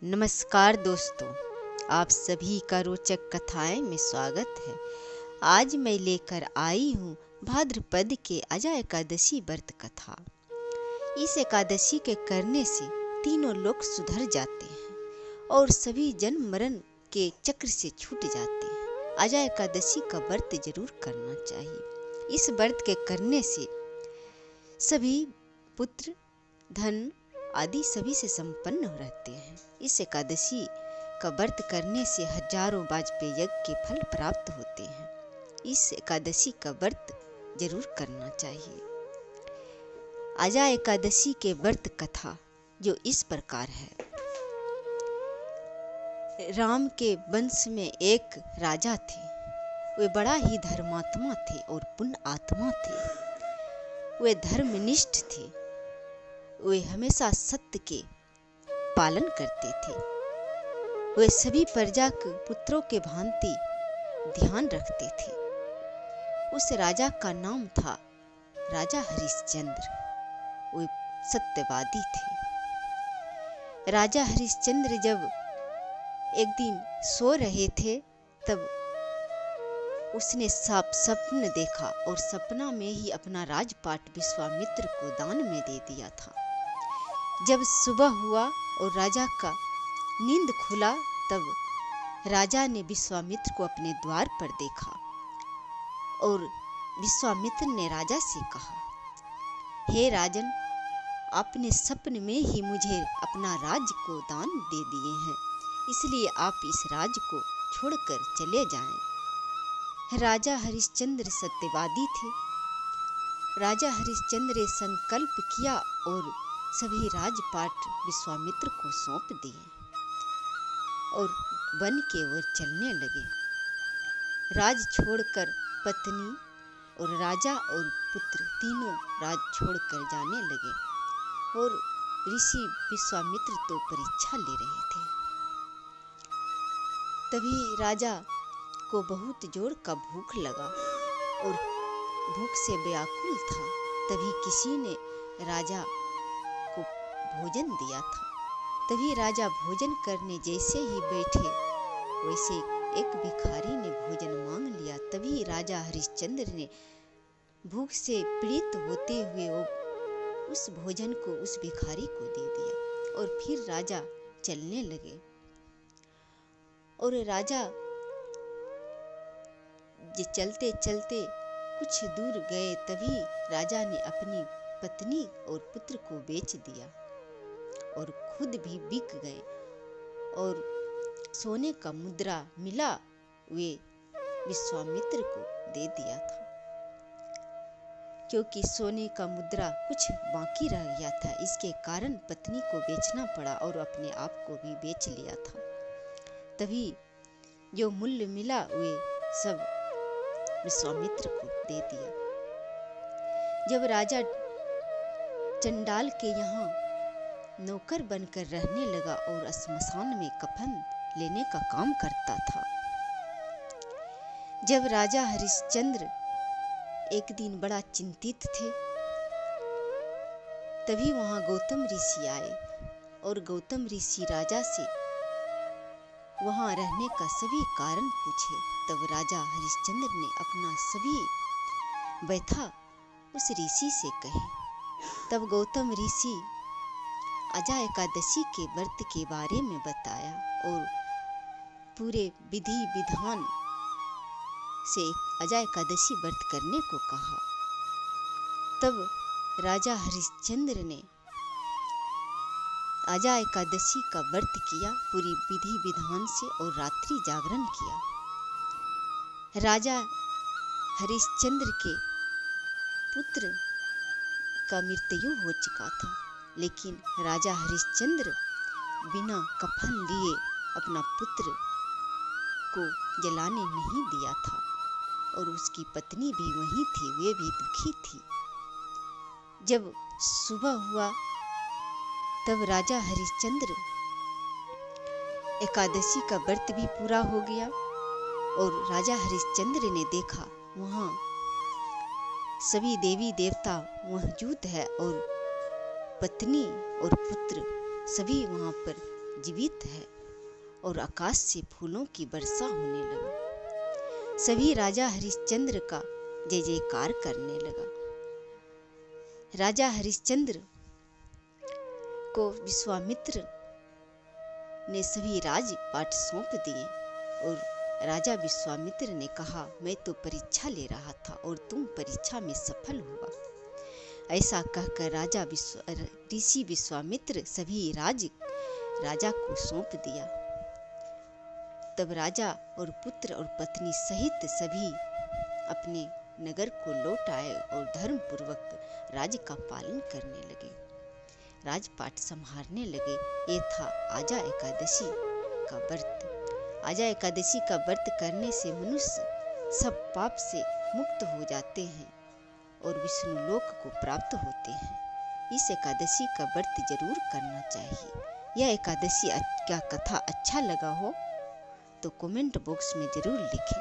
नमस्कार दोस्तों, आप सभी का रोचक कथाएं में स्वागत है। आज मैं लेकर आई हूँ भाद्रपद के अजा एकादशी व्रत कथा। इस एकादशी के करने से तीनों लोग सुधर जाते हैं और सभी जन्म मरण के चक्र से छूट जाते हैं। अजा एकादशी का व्रत जरूर करना चाहिए। इस व्रत के करने से सभी पुत्र धन आदि सभी से संपन्न रहते हैं। इस एकादशी का व्रत करने से हजारों वाजपेय यज्ञ के फल प्राप्त होते हैं। इस एकादशी का व्रत जरूर करना चाहिए। अजा एकादशी के व्रत कथा जो इस प्रकार है। राम के वंश में एक राजा थे। वे बड़ा ही धर्मात्मा थे और पुण्य आत्मा थे। वे धर्मनिष्ठ थे। वे हमेशा सत्य के पालन करते थे। वे सभी प्रजा के पुत्रों के भांति ध्यान रखते थे। उस राजा का नाम था राजा हरिश्चंद्र। वे सत्यवादी थे। राजा हरिश्चंद्र जब एक दिन सो रहे थे तब उसने स्वप्न देखा और सपना में ही अपना राजपाट विश्वामित्र को दान में दे दिया था। जब सुबह हुआ और राजा का नींद खुला तब राजा ने विश्वामित्र को अपने द्वार पर देखा और विश्वामित्र ने राजा से कहा, हे राजन, आपने सपने में ही मुझे अपना राज्य को दान दे दिए हैं, इसलिए आप इस राज्य को छोड़कर चले जाएं। राजा हरिश्चंद्र सत्यवादी थे। राजा हरिश्चंद्र ने संकल्प किया और सभी राजपाट विश्वामित्र को सौंप दिए और वन की ओर चलने लगे। राज छोड़कर पत्नी और राजा और पुत्र तीनों राज छोड़कर जाने लगे और ऋषि विश्वामित्र तो परीक्षा ले रहे थे। तभी राजा को बहुत जोर का भूख लगा और भूख से व्याकुल था। तभी किसी ने राजा को भोजन दिया था। तभी राजा भोजन करने जैसे ही बैठे वैसे एक भिखारी ने भोजन मांग लिया। तभी राजा हरिश्चंद्र ने भूख से पीड़ित होते हुए उस भोजन को उस भिखारी को दे दिया और फिर राजा चलने लगे। और राजा चलते चलते कुछ दूर गए तभी राजा ने अपनी पत्नी और पुत्र को बेच दिया और खुद भी बिक गए और सोने का मुद्रा मिला वे विश्वामित्र को दे दिया था, क्योंकि सोने का मुद्रा कुछ बाकी रह गया था। इसके कारण पत्नी को बेचना पड़ा और अपने आप को भी बेच लिया था। तभी जो मूल्य मिला वे सब विश्वामित्र को दे दिया। जब राजा चंडाल के यहाँ नौकर बनकर रहने लगा और श्मशान में कफन लेने का काम करता था। जब राजा हरिश्चंद्र एक दिन बड़ा चिंतित थे तभी वहां गौतम ऋषि आए और गौतम ऋषि राजा से वहां रहने का सभी कारण पूछे। तब राजा हरिश्चंद्र ने अपना सभी व्यथा उस ऋषि से कहे। तब गौतम ऋषि अजा एकादशी के व्रत के बारे में बताया और पूरे विधि विधान से अजा एकादशी व्रत करने को कहा। तब राजा हरिश्चंद्र ने अजा एकादशी का व्रत किया पूरी विधि विधान से और रात्रि जागरण किया। राजा हरिश्चंद्र के पुत्र का मृत्यु हो चुका था, लेकिन राजा हरिश्चंद्र बिना कफन लिए अपना पुत्र को जलाने नहीं दिया था और उसकी पत्नी भी वहीं थी, वे भी दुखी थी। जब सुबह हुआ तब राजा हरिश्चंद्र एकादशी का व्रत भी पूरा हो गया और राजा हरिश्चंद्र ने देखा वहां सभी देवी देवता मौजूद है और पत्नी और पुत्र सभी वहां पर जीवित है और आकाश से फूलों की वर्षा होने लगा। सभी राजा हरिश्चंद्र का जय जयकार करने लगा। राजा हरिश्चंद्र को विश्वामित्र ने सभी राजपाट सौंप दिए और राजा विश्वामित्र ने कहा, मैं तो परीक्षा ले रहा था और तुम परीक्षा में सफल हुआ। ऐसा कहकर ऋषि विश्वामित्र सभी राजा को सौंप दिया। तब राजा और पुत्र और पत्नी सहित सभी अपने नगर को लौट आए और धर्म पूर्वक राज्य का पालन करने लगे, राजपाट संभालने लगे। ये था आजा एकादशी का व्रत। आजा एकादशी का व्रत करने से मनुष्य सब पाप से मुक्त हो जाते हैं और विष्णु लोक को प्राप्त होते हैं। इस एकादशी का व्रत जरूर करना चाहिए। यह एकादशी का कथा अच्छा लगा हो तो कमेंट बॉक्स में जरूर लिखें।